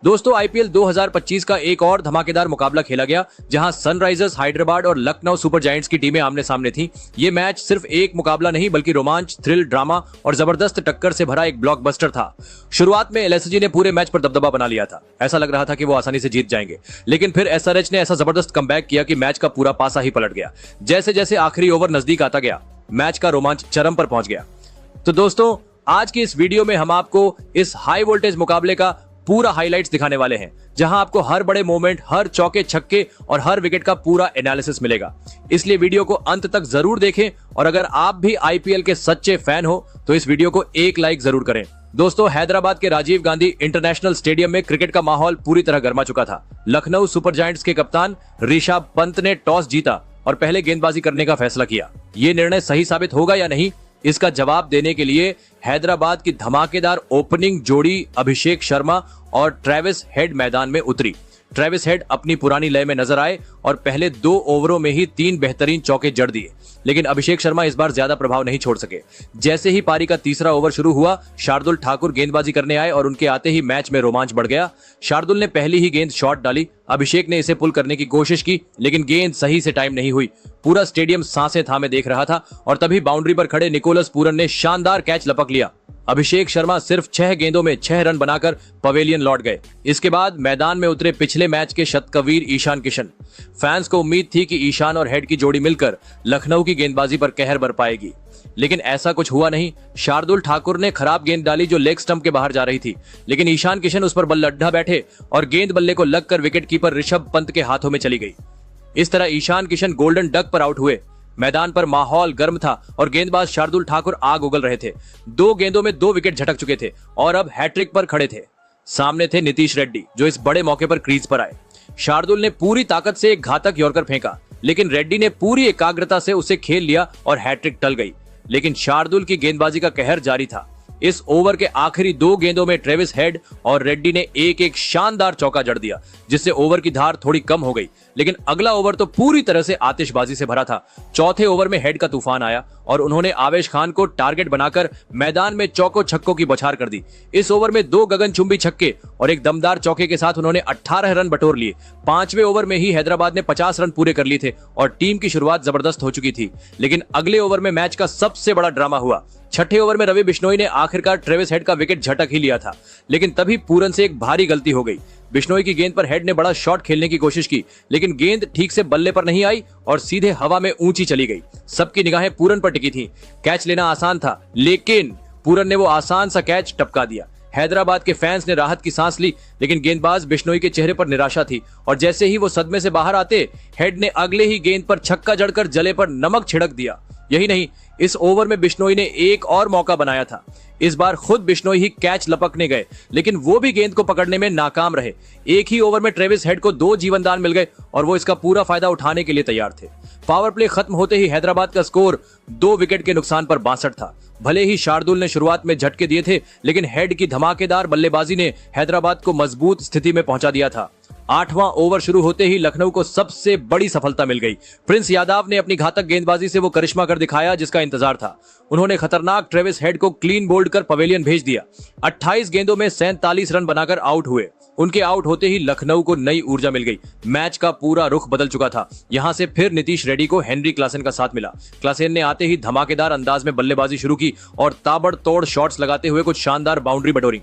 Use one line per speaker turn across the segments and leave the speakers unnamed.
दोस्तों आईपीएल 2025 का एक और धमाकेदार मुकाबला खेला गया जहां सनराइजर्स हैदराबाद और लखनऊ सुपर जायंट्स की टीमें आमने सामने थीं। ये मैच सिर्फ एक मुकाबला नहीं बल्कि रोमांच, थ्रिल, ड्रामा और जबरदस्त टक्कर से भरा एक ब्लॉकबस्टर था। शुरुआत में एलएसजी ने पूरे मैच पर दबदबा बना लिया था। ऐसा लग रहा था कि वो आसानी से जीत जाएंगे, लेकिन फिर एसआरएच ने ऐसा जबरदस्त कमबैक किया कि मैच का पूरा पासा ही पलट गया। जैसे जैसे आखिरी ओवर नजदीक आता गया, मैच का रोमांच चरम पर पहुंच गया। तो दोस्तों आज की इस वीडियो में हम आपको इस हाई वोल्टेज मुकाबले का पूरा हाइलाइट्स दिखाने वाले हैं, जहां आपको हर बड़े मोमेंट, हर चौके छक्के और हर विकेट का पूरा एनालिसिस मिलेगा। इसलिए वीडियो को अंत तक जरूर देखें और अगर आप भी आईपीएल के सच्चे फैन हो तो इस वीडियो को एक लाइक जरूर करें। दोस्तों हैदराबाद के राजीव गांधी इंटरनेशनल स्टेडियम में क्रिकेट का माहौल पूरी तरह गर्मा चुका था। लखनऊ सुपर जायंट्स के कप्तान ऋषभ पंत ने टॉस जीता और पहले गेंदबाजी करने का फैसला किया। ये निर्णय सही साबित होगा या नहीं, इसका जवाब देने के लिए हैदराबाद की धमाकेदार ओपनिंग जोड़ी अभिषेक शर्मा और ट्रेविस हेड मैदान में उतरी। ट्रेविस हेड अपनी पुरानी लय में नजर आए और पहले 2 ओवरों में ही 3 बेहतरीन चौके जड़ दिए, लेकिन अभिषेक शर्मा इस बार ज्यादा प्रभाव नहीं छोड़ सके। जैसे ही पारी का तीसरा ओवर शुरू हुआ, शार्दुल ठाकुर गेंदबाजी करने आए और उनके आते ही मैच में रोमांच बढ़ गया। शार्दुल ने पहली ही गेंद शॉट डाली, अभिषेक ने इसे पुल करने की कोशिश की, लेकिन गेंद सही से टाइम नहीं हुई। पूरा स्टेडियम सांसें थामे देख रहा था और तभी बाउंड्री पर खड़े निकोलस पूरन ने शानदार कैच लपक लिया। अभिषेक शर्मा सिर्फ 6 गेंदों में 6 रन बनाकर पवेलियन लौट गए। इसके बाद मैदान में उतरे पिछले मैच के शतकवीर ईशान किशन। फैंस को उम्मीद थी कि ईशान और हेड की जोड़ी मिलकर लखनऊ की गेंदबाजी पर कहर बरपाएगी, लेकिन ऐसा कुछ हुआ नहीं। शार्दुल ठाकुर ने खराब गेंद डाली जो लेग स्टंप के बाहर जा रही थी, लेकिन ईशान किशन उस पर बल्लड्ढा बैठे और गेंद बल्ले को लगकर विकेट कीपर ऋषभ पंत के हाथों में चली गई। इस तरह ईशान किशन गोल्डन डक पर आउट हुए। मैदान पर माहौल गर्म था और गेंदबाज शार्दुल ठाकुर आग उगल रहे थे। 2 गेंदों में 2 विकेट झटक चुके थे और अब हैट्रिक पर खड़े थे। सामने थे नीतीश रेड्डी जो इस बड़े मौके पर क्रीज पर आए। शार्दुल ने पूरी ताकत से एक घातक यॉर्कर फेंका, लेकिन रेड्डी ने पूरी एकाग्रता से उसे खेल लिया और हैट्रिक टल गई। लेकिन शार्दुल की गेंदबाजी का कहर जारी था। इस ओवर के आखिरी 2 गेंदों में ट्रेविस हेड और रेड्डी ने एक शानदार चौका जड़ दिया, जिससे ओवर की धार थोड़ी कम हो गई। लेकिन अगला ओवर तो पूरी तरह से आतिशबाजी से भरा था। चौथे ओवर में हेड का तूफान आया और उन्होंने आवेश खान को टारगेट बनाकर मैदान में चौकों छक्कों की बौछार कर दी। इस ओवर में 2 गगनचुंबी छक्के और एक दमदार चौके के साथ उन्होंने 18 रन बटोर लिए। 5वें ओवर में ही हैदराबाद ने 50 रन पूरे कर लिए थे और टीम की शुरुआत जबरदस्त हो चुकी थी। लेकिन अगले ओवर में मैच का सबसे बड़ा ड्रामा हुआ। 6ठे ओवर में रवि बिश्नोई ने आखिरकार ट्रेविस हेड का विकेट झटक ही लिया था, लेकिन तभी पूरन से एक भारी गलती हो गई। बिश्नोई की गेंद पर हेड ने बड़ा शॉट खेलने की कोशिश की, लेकिन गेंद ठीक से बल्ले पर नहीं आई और सीधे हवा में ऊंची चली गई। सबकी निगाहें पूरन पर टिकी थी। कैच लेना आसान था, लेकिन पूरन ने वो आसान सा कैच टपका दिया। हैदराबाद के फैंस ने राहत की सांस ली, लेकिन गेंदबाज बिश्नोई के चेहरे पर निराशा थी और जैसे ही वो सदमे से बाहर आते, हेड ने अगले ही गेंद पर छक्का जड़कर जले पर नमक छिड़क दिया। यही नहीं, इस ओवर में बिश्नोई ने एक और मौका बनाया था। इस बार खुद बिश्नोई ही कैच लपकने गए, लेकिन वो भी गेंद को पकड़ने में नाकाम रहे। एक ही ओवर में ट्रेविस हेड को 2 जीवनदान मिल गए और वो इसका पूरा फायदा उठाने के लिए तैयार थे। पावर प्ले खत्म होते ही हैदराबाद का स्कोर 2 विकेट के नुकसान पर 62 था। भले ही शार्दुल ने शुरुआत में झटके दिए थे, लेकिन हेड की धमाकेदार बल्लेबाजी ने हैदराबाद को मजबूत स्थिति में पहुंचा दिया था। 8वां ओवर शुरू होते ही लखनऊ को सबसे बड़ी सफलता मिल गई। प्रिंस यादव ने अपनी घातक गेंदबाजी से वो करिश्मा कर दिखाया जिसका इंतजार था। उन्होंने खतरनाक ट्रेविस हेड को क्लीन बोल्ड कर पवेलियन भेज दिया। 28 गेंदों में 47 रन बनाकर आउट हुए। उनके आउट होते ही लखनऊ को नई ऊर्जा मिल गई। मैच का पूरा रुख बदल चुका था। यहां से फिर नीतीश रेड्डी को हेनरी क्लासेन का साथ मिला। क्लासेन ने आते ही धमाकेदार अंदाज में बल्लेबाजी शुरू की और ताबड़तोड़ शॉट्स लगाते हुए कुछ शानदार बाउंड्री बटोरी।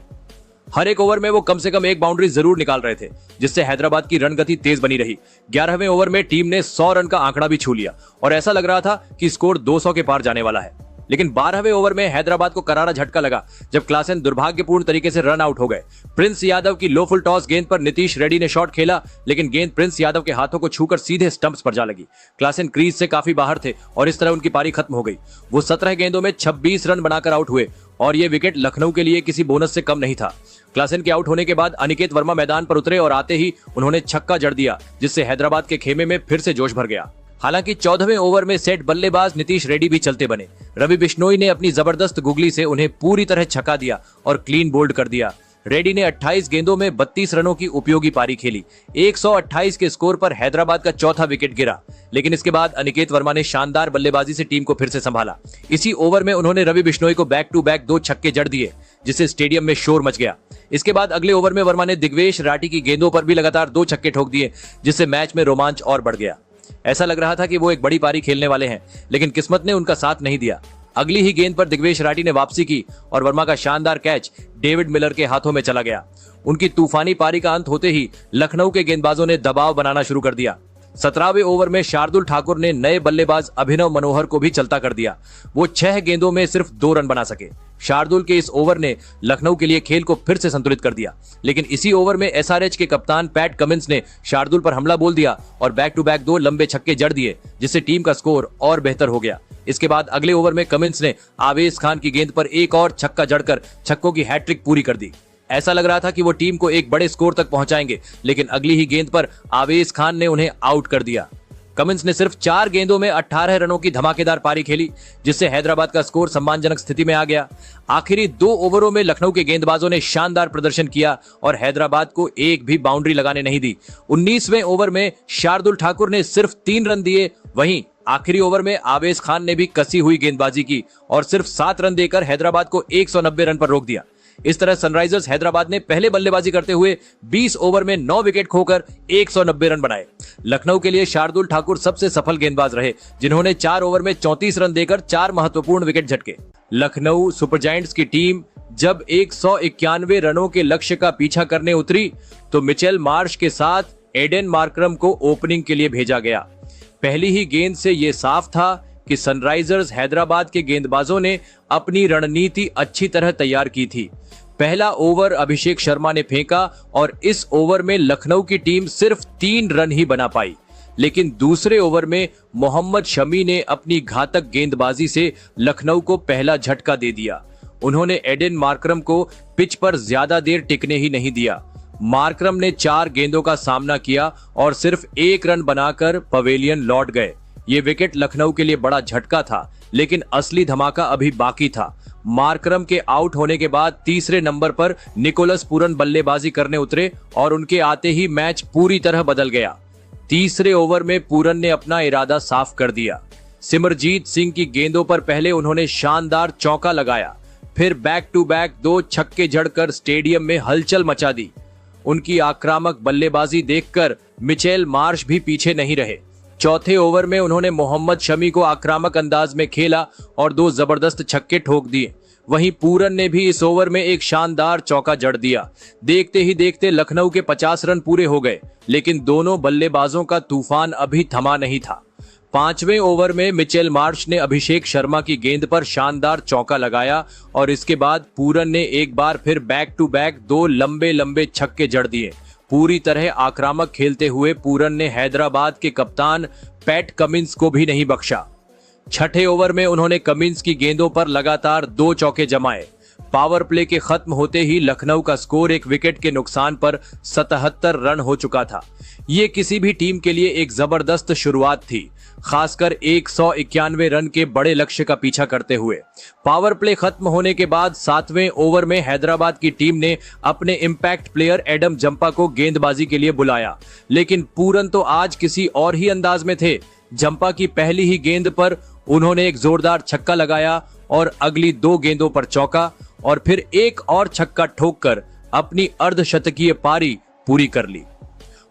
हर एक ओवर में वो कम से कम एक बाउंड्री जरूर निकाल रहे थे, जिससे हैदराबाद की रन गति तेज बनी रही। 11वें ओवर में टीम ने 100 रन का आंकड़ा भी छू लिया और ऐसा लग रहा था कि स्कोर 200 के पार जाने वाला है। लेकिन 12वें ओवर में हैदराबाद को करारा झटका लगा जब क्लासेन दुर्भाग्यपूर्ण तरीके से रन आउट हो गए। प्रिंस यादव की लो फुल टॉस गेंद पर नीतीश रेड्डी ने शॉट खेला, लेकिन गेंद प्रिंस यादव के हाथों को छूकर सीधे स्टंप्स पर जा लगी। क्लासेन क्रीज से काफी बाहर थे और इस तरह उनकी पारी खत्म हो गई। वो 17 गेंदों में 26 रन बनाकर आउट हुए और ये विकेट लखनऊ के लिए किसी बोनस से कम नहीं था। क्लासेन के आउट होने के बाद अनिकेत वर्मा मैदान पर उतरे और आते ही उन्होंने छक्का जड़ दिया, जिससे हैदराबाद के खेमे में फिर से जोश भर गया। हालांकि 14वें ओवर में सेट बल्लेबाज नीतीश रेड्डी भी चलते बने। रवि बिश्नोई ने अपनी जबरदस्त गुगली से उन्हें पूरी तरह छका दिया और क्लीन बोल्ड कर दिया। रेड्डी ने 28 गेंदों में 32 रनों की उपयोगी पारी खेली। 128 के स्कोर पर हैदराबाद का चौथा विकेट गिरा, लेकिन इसके बाद अनिकेत वर्मा ने शानदार बल्लेबाजी से टीम को फिर से संभाला। इसी ओवर में उन्होंने रवि बिश्नोई को बैक टू बैक 2 छक्के जड़ दिए, जिससे स्टेडियम में शोर मच गया। इसके बाद अगले ओवर में वर्मा ने दिग्वेश राठी की गेंदों पर भी लगातार 2 छक्के ठोक दिए, जिससे मैच में रोमांच और बढ़ गया। ऐसा लग रहा था कि वो एक बड़ी पारी खेलने वाले हैं, लेकिन किस्मत ने उनका साथ नहीं दिया। अगली ही गेंद पर दिग्वेश राठी ने वापसी की और वर्मा का शानदार कैच डेविड मिलर के हाथों में चला गया। उनकी तूफानी पारी का अंत होते ही लखनऊ के गेंदबाजों ने दबाव बनाना शुरू कर दिया। 17वें ओवर में शार्दुल ठाकुर ने नए बल्लेबाज अभिनव मनोहर को भी चलता कर दिया। वो 6 गेंदों में सिर्फ 2 रन बना सके। शार्दुल के इस ओवर ने लखनऊ के लिए खेल को फिर से संतुलित कर दिया, लेकिन इसी ओवर में एसआरएच के कप्तान पैट कमिंस ने शार्दुल पर हमला बोल दिया और बैक टू बैक 2 लंबे छक्के जड़ दिए, जिससे टीम का स्कोर और बेहतर हो गया। इसके बाद अगले ओवर में कमिंस ने आवेश खान की गेंद पर एक और छक्का जड़कर छक्कों की हैट्रिक पूरी कर दी। ऐसा लग रहा था कि वो टीम को एक बड़े स्कोर तक पहुंचाएंगे, लेकिन अगली ही गेंद पर आवेश खान ने उन्हें आउट कर दिया। कमिंस ने सिर्फ 4 गेंदों में 18 रनों की धमाकेदार पारी खेली, जिससे हैदराबाद का स्कोर सम्मानजनक स्थिति में आ गया। आखिरी 2 ओवरों में लखनऊ के गेंदबाजों ने शानदार प्रदर्शन किया और हैदराबाद को एक भी बाउंड्री लगाने नहीं दी। 19वें ओवर में शार्दुल ठाकुर ने सिर्फ 3 रन दिए। वहीं आखिरी ओवर में आवेश खान ने भी कसी हुई गेंदबाजी की और सिर्फ 7 रन देकर हैदराबाद को 190 रन पर रोक दिया। इस तरह सनराइजर्स हैदराबाद ने पहले बल्लेबाजी करते हुए 20 ओवर में 9 विकेट खोकर 190 रन बनाए। लखनऊ के लिए शार्दुल ठाकुर सबसे सफल गेंदबाज रहे, जिन्होंने 4 ओवर में 34 रन देकर 4 महत्वपूर्ण विकेट झटके। लखनऊ सुपर जायंट्स की टीम जब 191 रनों के लक्ष्य का पीछा करने उतरी, तो मिचेल मार्श के साथ एडेन मार्करम को ओपनिंग के लिए भेजा गया। पहली ही गेंद से यह साफ था कि सनराइजर्स हैदराबाद के गेंदबाजों ने अपनी रणनीति अच्छी तरह तैयार की थी। पहला ओवर अभिषेक शर्मा ने फेंका और इस ओवर में लखनऊ की टीम सिर्फ 3 रन ही बना पाई, लेकिन दूसरे ओवर में मोहम्मद शमी ने अपनी घातक गेंदबाजी से लखनऊ को पहला झटका दे दिया। उन्होंने एडेन मार्करम को पिच पर ज्यादा देर टिकने ही नहीं दिया। मार्करम ने 4 गेंदों का सामना किया और सिर्फ 1 रन बनाकर पवेलियन लौट गए। ये विकेट लखनऊ के लिए बड़ा झटका था, लेकिन असली धमाका अभी बाकी था। मार्करम के आउट होने के बाद तीसरे नंबर पर निकोलस पूरन बल्लेबाजी करने उतरे और उनके आते ही मैच पूरी तरह बदल गया। तीसरे ओवर में पूरन ने अपना इरादा साफ कर दिया। सिमरजीत सिंह की गेंदों पर पहले उन्होंने शानदार चौका लगाया, फिर बैक टू बैक 2 छक्के जड़कर स्टेडियम में हलचल मचा दी। उनकी आक्रामक बल्लेबाजी देखकर मिचेल मार्श भी पीछे नहीं रहे। चौथे ओवर में उन्होंने मोहम्मद शमी को आक्रामक अंदाज में खेला और 2 जबरदस्त छक्के ठोक दिए। वहीं पूरन ने भी इस ओवर में एक शानदार चौका जड़ दिया। देखते ही देखते लखनऊ के 50 रन पूरे हो गए, लेकिन दोनों बल्लेबाजों का तूफान अभी थमा नहीं था। 5वें ओवर में मिचेल मार्श ने अभिषेक शर्मा की गेंद पर शानदार चौका लगाया और इसके बाद पूरन ने एक बार फिर बैक टू बैक 2 लंबे लंबे छक्के जड़ दिए। पूरी तरह आक्रामक खेलते हुए पूरन ने हैदराबाद के कप्तान पैट कमिंस को भी नहीं बख्शा। 6ठे ओवर में उन्होंने कमिंस की गेंदों पर लगातार 2 चौके जमाए। पावर प्ले के खत्म होते ही लखनऊ का स्कोर 1 विकेट के नुकसान पर 77 रन हो चुका था। ये किसी भी टीम के लिए एक जबरदस्त शुरुआत थी, खासकर 191 रन के बड़े लक्ष्य का पीछा करते हुए। पावर प्ले खत्म होने के बाद 7वें ओवर में हैदराबाद की टीम ने अपने इंपैक्ट प्लेयर एडम जंपा को गेंदबाजी के लिए बुलाया, लेकिन पूरन तो आज किसी और ही अंदाज में थे। जंपा की पहली ही गेंद पर उन्होंने एक जोरदार छक्का लगाया और अगली 2 गेंदों पर चौका और फिर एक और छक्का ठोककर अपनी अर्धशतकीय पारी पूरी कर ली।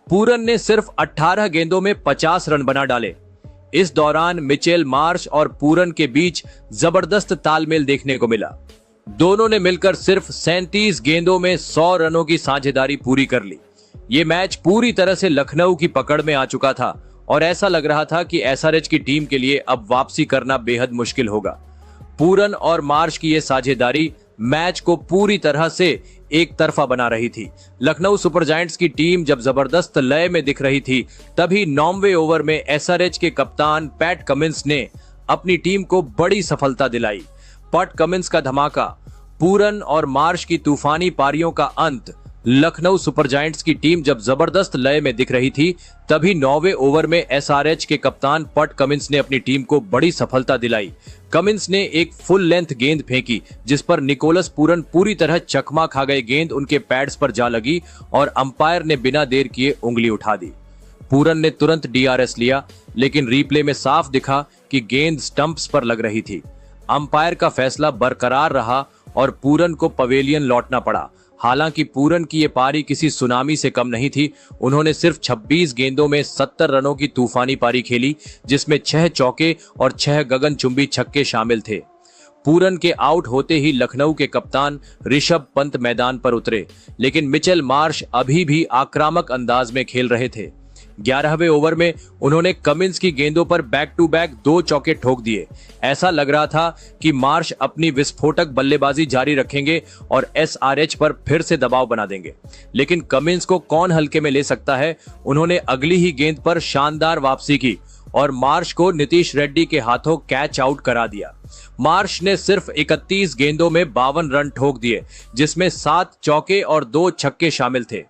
पूरन ने सिर्फ 18 गेंदों में 50 रन बना डाले। इस दौरान मिचेल मार्श और पूरन के बीच जबरदस्त तालमेल देखने को मिला। दोनों ने मिलकर सिर्फ 37 गेंदों में 100 रनों की साझेदारी पूरी कर ली। ये मैच पूरी तरह से लखनऊ की पकड़ में आ चुका था और ऐसा लग रहा था कि एसआरएच की टीम के लिए अब वापसी करना बेहद मुश्किल होगा। पूरन और मार्श की ये साझेदारी मैच को पूरी तरह से एक तरफा बना रही थी। लखनऊ सुपर जायंट्स की टीम जब जबरदस्त लय में दिख रही थी, तभी 9वें ओवर में एसआरएच के कप्तान पैट कमिंस ने अपनी टीम को बड़ी सफलता दिलाई। पैट कमिंस का धमाका, पूरन और मार्श की तूफानी पारियों का अंत लखनऊ सुपर जायंट्स की टीम जब जबरदस्त लय में दिख रही थी, तभी 9वें ओवर में एसआरएच के कप्तान पट कमिंस ने अपनी टीम को बड़ी सफलता दिलाई। कमिंस ने एक फुल लेंथ गेंद फेंकी जिस पर निकोलस पूरन पूरी तरह चकमा खा गए। गेंद उनके पैड्स पर जा लगी और अंपायर ने बिना देर किए उंगली उठा दी। पूरन ने तुरंत डीआरएस लिया, लेकिन रीप्ले में साफ दिखा कि गेंद स्टंप्स पर लग रही थी। अंपायर का फैसला बरकरार रहा और पूरन को पवेलियन लौटना पड़ा। हालांकि पूरन की ये पारी किसी सुनामी से कम नहीं थी। उन्होंने सिर्फ 26 गेंदों में 70 रनों की तूफानी पारी खेली, जिसमें 6 चौके और 6 गगनचुंबी छक्के शामिल थे। पूरन के आउट होते ही लखनऊ के कप्तान ऋषभ पंत मैदान पर उतरे, लेकिन मिचेल मार्श अभी भी आक्रामक अंदाज में खेल रहे थे। 11वें ओवर में उन्होंने कमिंस की गेंदों पर बैक टू बैक 2 चौके ठोक दिए। ऐसा लग रहा था कि मार्श अपनी विस्फोटक बल्लेबाजी जारी रखेंगे और एसआरएच पर फिर से दबाव बना देंगे, लेकिन कमिंस को कौन हल्के में ले सकता है। उन्होंने अगली ही गेंद पर शानदार वापसी की और मार्श को नीतीश रेड्डी के हाथों कैच आउट करा दिया। मार्श ने सिर्फ 31 गेंदों में 52 रन ठोक दिए, जिसमें 7 चौके और 2 छक्के शामिल थे।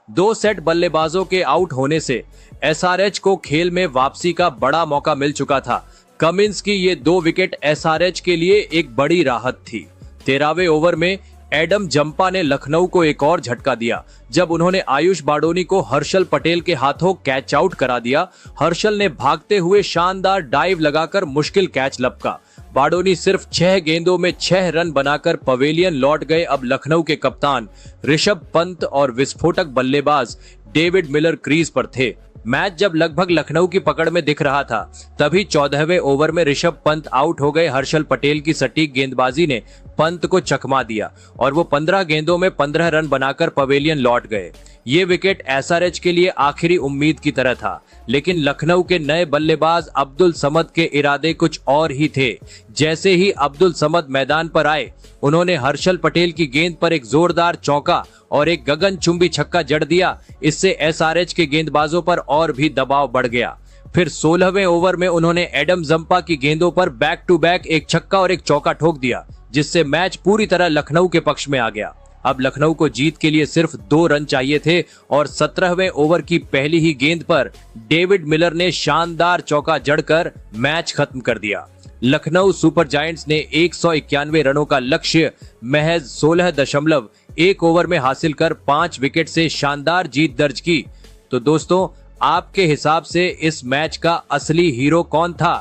2 सेट बल्लेबाजों के आउट होने से एसआरएच को खेल में वापसी का बड़ा मौका मिल चुका था। कमिंस की ये 2 विकेट एसआरएच के लिए एक बड़ी राहत थी। 13वें ओवर में एडम जंपा ने लखनऊ को एक और झटका दिया जब उन्होंने आयुष बाडोनी को हर्षल पटेल के हाथों कैच आउट करा दिया। हर्षल ने भागते हुए शानदार डाइव लगाकर मुश्किल कैच लपका। बाडोनी सिर्फ 6 गेंदों में 6 रन बनाकर पवेलियन लौट गए। अब लखनऊ के कप्तान ऋषभ पंत और विस्फोटक बल्लेबाज डेविड मिलर क्रीज पर थे। मैच जब लगभग लखनऊ की पकड़ में दिख रहा था, तभी 14वें ओवर में ऋषभ पंत आउट हो गए। हर्षल पटेल की सटीक गेंदबाजी ने पंत को चकमा दिया और वो 15 गेंदों में 15 रन बनाकर पवेलियन लौट गए। ये विकेट एसआरएच के लिए आखिरी उम्मीद की तरह था, लेकिन लखनऊ के नए बल्लेबाज अब्दुल समद के इरादे कुछ और ही थे। जैसे ही अब्दुल समद मैदान पर आए, उन्होंने हर्षल पटेल की गेंद पर एक जोरदार चौका और एक गगनचुंबी छक्का जड़ दिया। इससे एसआरएच के गेंदबाजों पर और भी दबाव बढ़ गया। फिर 16वें ओवर में उन्होंने एडम जंपा की गेंदों पर बैक टू बैक एक छक्का और एक चौका ठोक दिया, जिससे मैच पूरी तरह लखनऊ के पक्ष में आ गया। अब लखनऊ को जीत के लिए सिर्फ 2 रन चाहिए थे और 17वें ओवर की पहली ही गेंद पर डेविड मिलर ने शानदार चौका जड़कर मैच खत्म कर दिया। लखनऊ सुपर जायंट्स ने 191 रनों का लक्ष्य महज 16.1 ओवर में हासिल कर 5 विकेट से शानदार जीत दर्ज की। तो दोस्तों, आपके हिसाब से इस मैच का असली हीरो कौन था?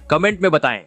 कमेंट में बताएं।